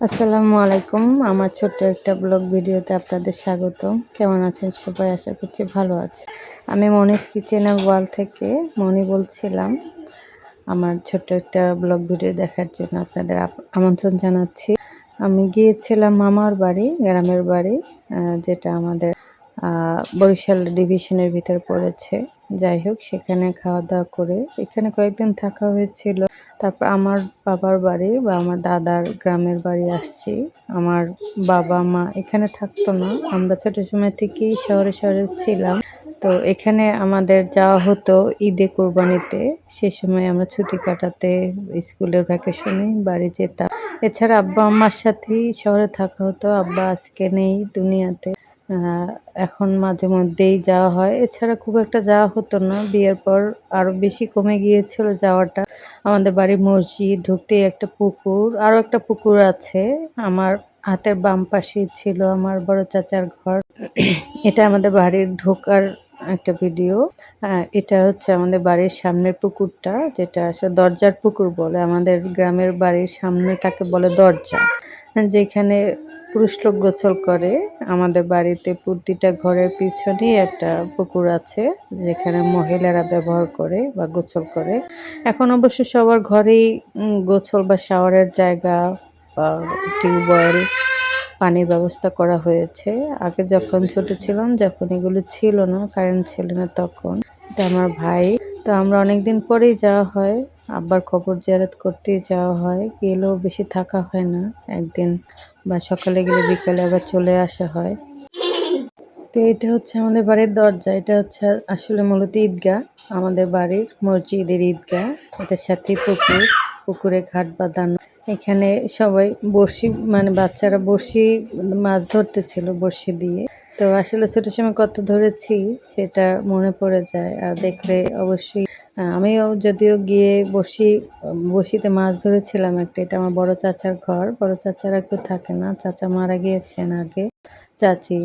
আসসালামু আলাইকুম। আমার ছোট্ট একটা ব্লগ ভিডিওতে আপনাদের স্বাগতম। কেমন আছেন সবাই? আশা করছি ভালো আছে। আমি মনিস কিচেনের ওয়াল থেকে মনি বলছিলাম। আমার ছোট্ট একটা ব্লগ ভিডিও দেখার জন্য আপনাদের আমন্ত্রণ জানাচ্ছি। আমি গিয়েছিলাম মামার বাড়ি, গ্রামের বাড়ি, যেটা আমাদের বরিশাল ডিভিশনের ভিতর পড়েছে। যাই হোক, সেখানে খাওয়া দাওয়া করে এখানে কয়েকদিন থাকা হয়েছিল। তারপর আমার বাবার বাড়ি বা আমার দাদার গ্রামের বাড়ি আসছি। আমার বাবা মা এখানে থাকতো না, আমরা ছোট সময় থেকেই শহরে শহরে ছিলাম। তো এখানে আমাদের যাওয়া হতো ঈদে, কোরবানিতে। সে সময় আমরা ছুটি কাটাতে স্কুলের ভ্যাকেশনে বাড়ি যেতাম। এছাড়া আব্বা আম্মার সাথেই শহরে থাকা হতো। আব্বা আজকে নেই দুনিয়াতে। এখন মাঝে মধ্যেই যাওয়া হয়, এছাড়া খুব একটা যাওয়া হতো না। বিয়ের পর আরো বেশি কমে গিয়েছিল যাওয়াটা। আমাদের বাড়ির মসজিদ ঢুকতেই একটা পুকুর, আরো একটা পুকুর আছে। আমার হাতের বাম পাশেই ছিল আমার বড় চাচার ঘর। এটা আমাদের বাড়ির ঢোকার একটা ভিডিও। এটা হচ্ছে আমাদের বাড়ির সামনের পুকুরটা, যেটা আসলে দরজার পুকুর বলে। আমাদের গ্রামের বাড়ির সামনেটাকে বলে দরজা, যেখানে পুরুষ লোক গোসল করে। আমাদের বাড়িতে প্রতিটা ঘরের পিছনেই একটা পুকুর আছে, যেখানে মহিলারা ব্যবহার করে বা গোসল করে। এখন অবশ্য সবার ঘরেই গোসল বা শাওয়ারের জায়গা বা টিউবওয়েল, পানির ব্যবস্থা করা হয়েছে। আগে যখন ছোট ছিলাম, যখন এগুলো ছিল না, কারেন্ট ছিল না, তখন এটা আমার ভাই। তো আমরা অনেকদিন পরেই যাওয়া হয়, আব্বার খবর জিয়ারত করতেই যাওয়া হয়। গেলেও বেশি থাকা হয় না, একদিন বা সকালে গেলে বিকালে আবার চলে আসা হয়। তো এটা হচ্ছে আমাদের বাড়ির দরজা। এটা হচ্ছে আসলে মূলত ঈদগাহ, আমাদের বাড়ির মসজিদের ঈদগাহ। এটার সাথে পুকুর, পুকুরে ঘাট বাঁধানো। এখানে সবাই বড়শি, মানে বাচ্চারা বড়শি মাছ ধরতেছিল বড়শি দিয়ে। তো আসলে ছোট সময় কত ধরেছি সেটা মনে পড়ে যায়, আর দেখলে অবশ্যই। আমিও যদিও গিয়ে বড়শিতে মাছ ধরেছিলাম একটা। এটা আমার বড় চাচার ঘর। বড় চাচারা কেউ থাকে না, চাচা মারা গিয়েছেন আগে। চাচি,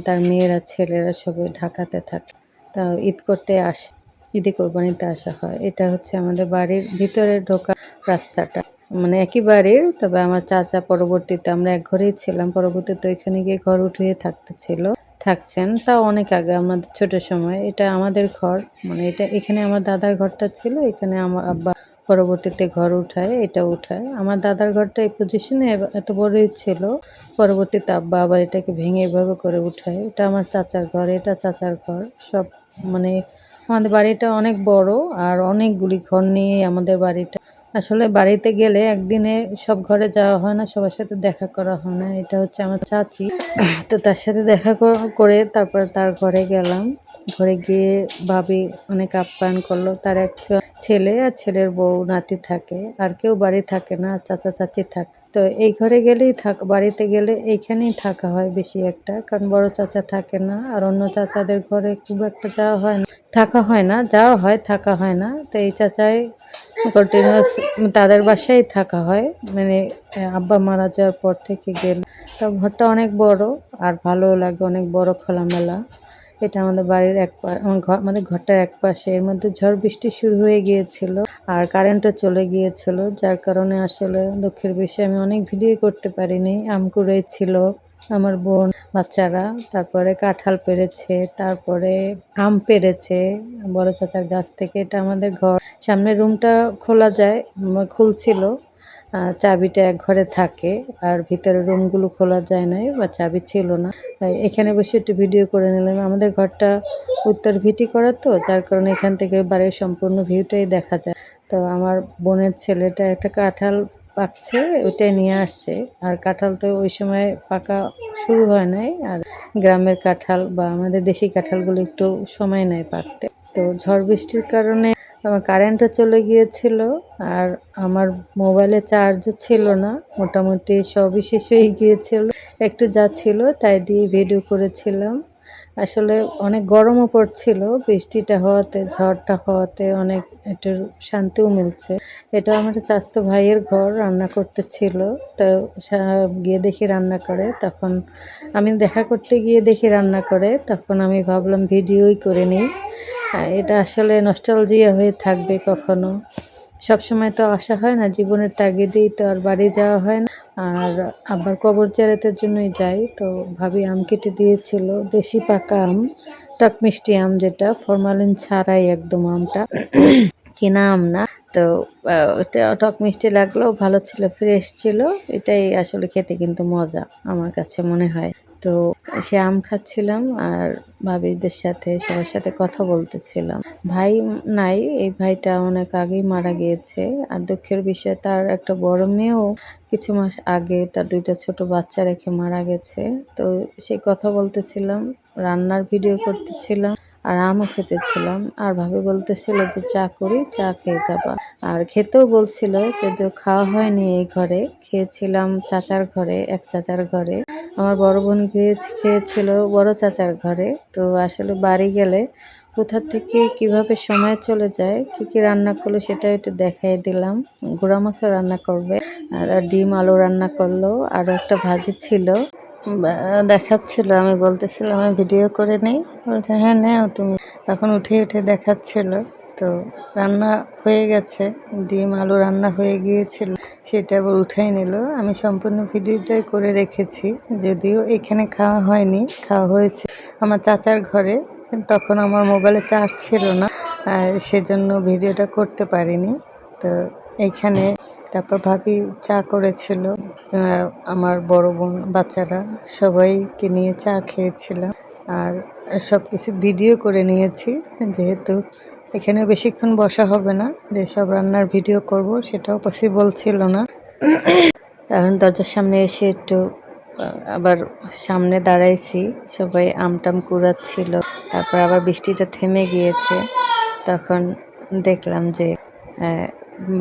তার মেয়েরা, ছেলেরা সবাই ঢাকাতে থাকে। তা ঈদ করতে আসে, ঈদে কোরবানিতে আসা হয়। এটা হচ্ছে আমাদের বাড়ির ভিতরে ঢোকা রাস্তাটা, মানে একই বাড়ির, তবে আমার চাচা পরবর্তীতে, আমরা এক ঘরেই ছিলাম, পরবর্তীতে ওইখানে গিয়ে ঘর উঠিয়ে থাকছেন। তাও অনেক আগে, আমাদের ছোট সময়। এটা আমাদের ঘর, মানে এটা এখানে আমার দাদার ঘরটা ছিল, এখানে আমার আব্বা পরবর্তীতে ঘর উঠায়, এটা উঠায়। আমার দাদার ঘরটা এই পজিশনে এত বড়ই ছিল, পরবর্তীতে আব্বা আবার এটাকে ভেঙে এভাবে করে উঠায়। এটা আমার চাচার ঘর, এটা চাচার ঘর। সব মানে আমাদের বাড়িটা অনেক বড়, আর অনেকগুলি ঘর নিয়ে আমাদের বাড়িটা। আসলে বাড়িতে গেলে একদিনে সব ঘরে যাওয়া হয় না, সবার সাথে দেখা করা হয় না। এটা হচ্ছে আমার চাচি। তো তার সাথে দেখা করে তারপরে তার ঘরে গেলাম। ঘরে গিয়ে ভাবি অনেক আপ্যায়ন করলো। তার এক ছেলে আর ছেলের বউ নাতি থাকে, আর কেউ বাড়ি থাকে না, চাচা চাচি থাকে। তো এই ঘরে গেলেই বাড়িতে গেলে এইখানেই থাকা হয় বেশি একটা, কারণ বড় চাচা থাকে না, আর অন্য চাচাদের ঘরে খুব একটা যাওয়া হয় না, থাকা হয় না, যাওয়া হয়, থাকা হয় না। তো এই চাচাই কন্টিনিউয়াস তাদের বাসায় থাকা হয়, মানে আব্বা মারা যাওয়ার পর থেকে গেলে। তো ঘরটা অনেক বড়, আর ভালোও লাগে, অনেক বড় খোলামেলা। এটা আমাদের বাড়ির আমাদের ঘরটার এক পাশে। এর মধ্যে ঝড় বৃষ্টি শুরু হয়ে গিয়েছিল, আর কারেন্টও চলে গিয়েছিল, যার কারণে আসলে দুঃখের বিষয়ে আমি অনেক ভিডিও করতে পারিনি। আম কুড়াইছিল আমার বোন, বাচ্চারা। তারপরে কাঁঠাল পেড়েছে, তারপরে আম পেড়েছে বড় চাচার গাছ থেকে। এটা আমাদের ঘর, সামনের রুমটা খোলা যায়, খুলছিল। চাবিটা এক ঘরে থাকে, আর ভিতরের রুমগুলো খোলা যায় না বা চাবি ছিল না। এখানে বসে একটু ভিডিও করে নিলাম। আমাদের ঘরটা উত্তর ভিটি করা, তো যার কারণে এখান থেকে বাড়ির সম্পূর্ণ ভিউটাই দেখা যায়। তো আমার বোনের ছেলেটা একটা কাঁঠাল পাকছে, ওইটাই নিয়ে আসছে। আর কাঁঠাল তো ওই সময় পাকা শুরু হয় নাই, আর গ্রামের কাঁঠাল বা আমাদের দেশি কাঁঠালগুলো একটু সময় নেয় পাকতে। তো ঝড় বৃষ্টির কারণে আমার কারেন্টও চলে গিয়েছিল, আর আমার মোবাইলে চার্জও ছিল না। মোটামুটি সবই শেষ হয়ে গিয়েছিল, একটু যা ছিল তাই দিয়ে ভিডিও করেছিলাম। আসলে অনেক গরমও পড়ছিল, বৃষ্টিটা হওয়াতে, ঝড়টা হওয়াতে অনেক একটু শান্তিও মিলছে। এটা আমার চাচাতো ভাইয়ের ঘর, রান্না করতেছিল। তো গিয়ে দেখি রান্না করে, তখন আমি দেখা করতে গিয়ে দেখি রান্না করে, তখন আমি ভাবলাম ভিডিওই করে নিই। এটা আসলে নস্টালজিয়া হয়ে থাকবে কখনো। সবসময় তো আসা হয় না, জীবনের তাগিদেই তো আর বাড়ি যাওয়া হয় না। আর আবার কবর জিয়ারতের জন্যই যাই। তো ভাবি আম কেটে দিয়েছিল, দেশি পাকা আম, টক মিষ্টি আম, যেটা ফরমালিন ছাড়াই একদম আমটা, কিনা আম না। তো ওটা টক মিষ্টি লাগলেও ভালো ছিল, ফ্রেশ ছিল। এটাই আসলে খেতে কিন্তু মজা আমার কাছে মনে হয়। তো সে আম খাচ্ছিলাম আর ভাবিদের সাথে সবার সাথে কথা বলতেছিলাম। ভাই নাই, এই ভাইটা অনেক আগেই মারা গিয়েছে। আর দুঃখের বিষয়, তার একটা বড় মেয়েও কিছু মাস আগে তার 2টা ছোট বাচ্চা রেখে মারা গেছে। তো সেই কথা বলতেছিলাম, রান্নার ভিডিও করতেছিলাম আর আমও খেতেছিলাম। আর ভাবি বলতেছিল যে চা করি, চা খেয়ে যাবা। আর খেতেও বলছিল, যদিও খাওয়া হয়নি এই ঘরে, খেয়েছিলাম চাচার ঘরে, এক চাচার ঘরে। আমার বড় বোন খেয়েছিল বড় চাচার ঘরে। তো আসলে বাড়ি গেলে কোথা থেকে কিভাবে সময় চলে যায়, কি কি রান্না করলো সেটা একটু দেখাই দিলাম। গুঁড়া মাছও রান্না করবে, আর ডিম আলু রান্না করলো, আরও একটা ভাজি ছিল। দেখাচ্ছিল, আমি বলতেছিলাম আমি ভিডিও করে নেই, বলছে হ্যাঁ নেও তুমি। তখন উঠে উঠে দেখাচ্ছিল। তো রান্না হয়ে গেছে, ডিম আলু রান্না হয়ে গিয়েছিল, সেটা আবার উঠাই নিল। আমি সম্পূর্ণ ভিডিওটাই করে রেখেছি, যদিও এখানে খাওয়া হয়নি, খাওয়া হয়েছে আমার চাচার ঘরে। তখন আমার মোবাইলে চার্জ ছিল না, আর সেজন্য ভিডিওটা করতে পারিনি। তো এইখানে তারপর ভাবি চা করেছিল, আমার বড় বোন বাচ্চারা সবাইকে নিয়ে চা খেয়েছিলাম। আর সব কিছু ভিডিও করে নিয়েছি, যেহেতু এখানে বেশিক্ষণ বসা হবে না, যে সব রান্নার ভিডিও করব সেটাও পসিবল ছিল না। এখন দরজার সামনে এসে একটু আবার সামনে দাঁড়াইছি, সবাই আমটাম কুড়াচ্ছিল। তারপর আবার বৃষ্টিটা থেমে গিয়েছে, তখন দেখলাম যে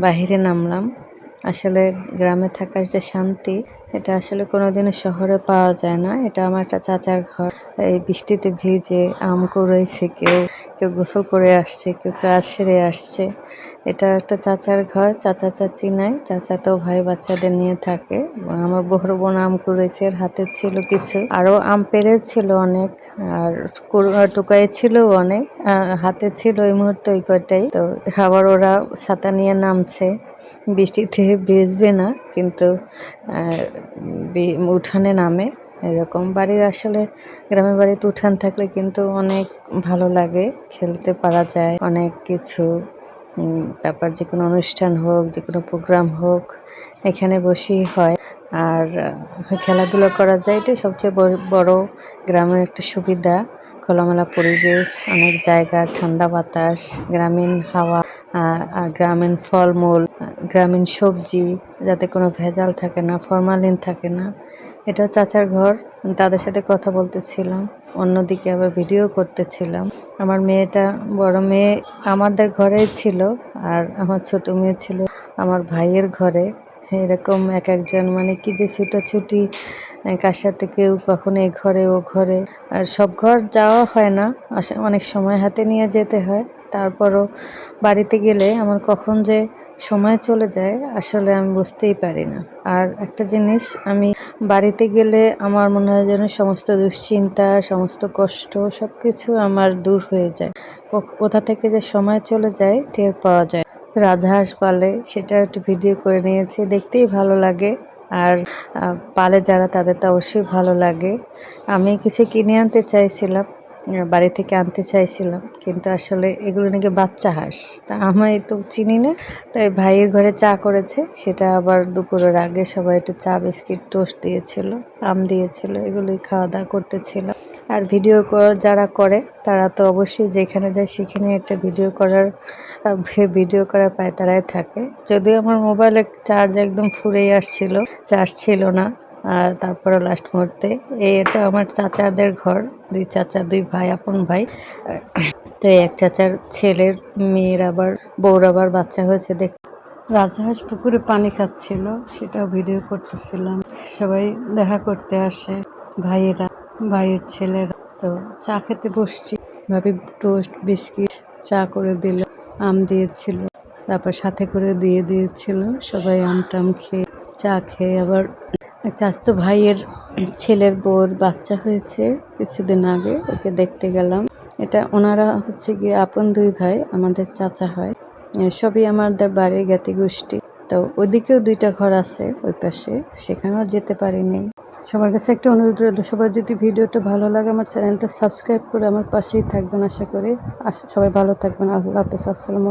বাহিরে নামলাম। আসলে গ্রামে থাকার যে শান্তি, এটা আসলে কোনোদিনও শহরে পাওয়া যায় না। এটা আমার একটা চাচার ঘর। এই বৃষ্টিতে ভিজে আম কুড়াইছে, কেউ কেউ গোসল করে আসছে, কেউ কাজ সেরে আসছে। এটা একটা চাচার ঘর, চাচা চাচি নাই, চাচা তো ভাই বাচ্চাদের নিয়ে থাকে। আমার বড় বোন আম কুড়াইছে, হাতে ছিল কিছু, আরো আম পেড়েছিল অনেক, আর টুকাই ছিল অনেক, হাতে ছিল এই মুহূর্তে ওই কয়টাই। তো আবার ওরা ছাতা নিয়ে নামছে, বৃষ্টিতে ভিজবে না, কিন্তু উঠানে নামে। এরকম বাড়ির, আসলে গ্রামের বাড়িতে উঠান থাকলে কিন্তু অনেক ভালো লাগে, খেলতে পারা যায় অনেক কিছু। তারপর যে কোনো অনুষ্ঠান হোক, যে কোনো প্রোগ্রাম হোক, এখানে বসেই হয়। আর খেলাধুলা করা যায়, এটাই সবচেয়ে বড় গ্রামের একটা সুবিধা। খোলামেলা পরিবেশ, অনেক জায়গা, ঠান্ডা বাতাস, গ্রামীণ হাওয়া, আর গ্রামীণ ফলমূল, গ্রামীণ সবজি, যাতে কোনো ভেজাল থাকে না, ফরমালিন থাকে না। এটা চাচার ঘর, তাদের সাথে কথা বলতেছিলাম, অন্যদিকে আবার ভিডিও করতেছিলাম। আমার মেয়েটা, বড় মেয়ে আমাদের ঘরেই ছিল, আর আমার ছোট মেয়ে ছিল আমার ভাইয়ের ঘরে। এরকম এক একজন, মানে কি যে ছুটোছুটি, কার সাথে কেউ কখনো এ ঘরে ও ঘরে। আর সব ঘর যাওয়া হয় না, অনেক সময় হাতে নিয়ে যেতে হয়। তারপরও বাড়িতে গেলে আমার কখন যে সময় চলে যায় আসলে আমি বুঝতেই পারি না। আর একটা জিনিস, আমি বাড়িতে গেলে আমার মনে হয় যেন সমস্ত দুশ্চিন্তা, সমস্ত কষ্ট, সব কিছু আমার দূর হয়ে যায়। কোথা থেকে যে সময় চলে যায় টের পাওয়া যায়। রাজহাঁস পালে, সেটা একটু ভিডিও করে নিয়েছি, দেখতেই ভালো লাগে। আর পালে যারা, তাদের তো অবশ্যই ভালো লাগে। আমি কিছু কিনে আনতে চাইছিলাম, বাড়ি থেকে আনতে চাইছিলাম, কিন্তু আসলে এগুলো নাকি বাচ্চা হাঁস, তা আমি তো চিনি না। তাই ভাইয়ের ঘরে চা করেছে, সেটা আবার দুপুরের আগে সবাই একটু চা, বিস্কিট, টোস্ট দিয়েছিল, আম দিয়েছিল, এগুলোই খাওয়া দাওয়া করতেছিলাম। আর ভিডিও যারা করে তারা তো অবশ্যই যেখানে যায় সেখানে একটা ভিডিও করা পায়, তারাই থাকে। যদিও আমার মোবাইলের চার্জ একদম ফুরেই আসছিল, চার্জ ছিল না। আর তারপরে লাস্ট মুহূর্তে, এটা আমার চাচাদের ঘর, 2 চাচা, 2 ভাই, আপন ভাই। তো এক চাচার ছেলের মেয়ের আবার বউর আবার বাচ্চা হয়েছে, দেখ রাজহাঁস পুকুরে পানি খাচ্ছিল, সেটাও ভিডিও করতেছিলাম। সবাই দেখা করতে আসে, ভাইয়েরা, ভাইয়ের ছেলেরা। তো চা খেতে বসছি, ভাবি টোস্ট, বিস্কিট, চা করে দিল, আম দিয়েছিল, তারপর সাথে করে দিয়েছিল। সবাই আমটাম খেয়ে, চা খেয়ে, আবার চাচাতো ভাইয়ের ছেলের বউর বাচ্চা হয়েছে কিছুদিন আগে, ওকে দেখতে গেলাম। এটা ওনারা হচ্ছে গিয়ে আপন 2 ভাই, আমাদের চাচা হয়, সবই আমাদের বাড়ির জ্ঞাতি গোষ্ঠী। তো ওইদিকেও 2টা ঘর আছে ওই পাশে, সেখানেও যেতে পারিনি। সবার কাছে একটা অনুরোধ রইল, সবার যদি ভিডিওটা ভালো লাগে আমার চ্যানেলটা সাবস্ক্রাইব করে আমার পাশেই থাকবেন আশা করি। সবাই ভালো থাকবেন। আল্লাহ হাফেজ। আসসালামু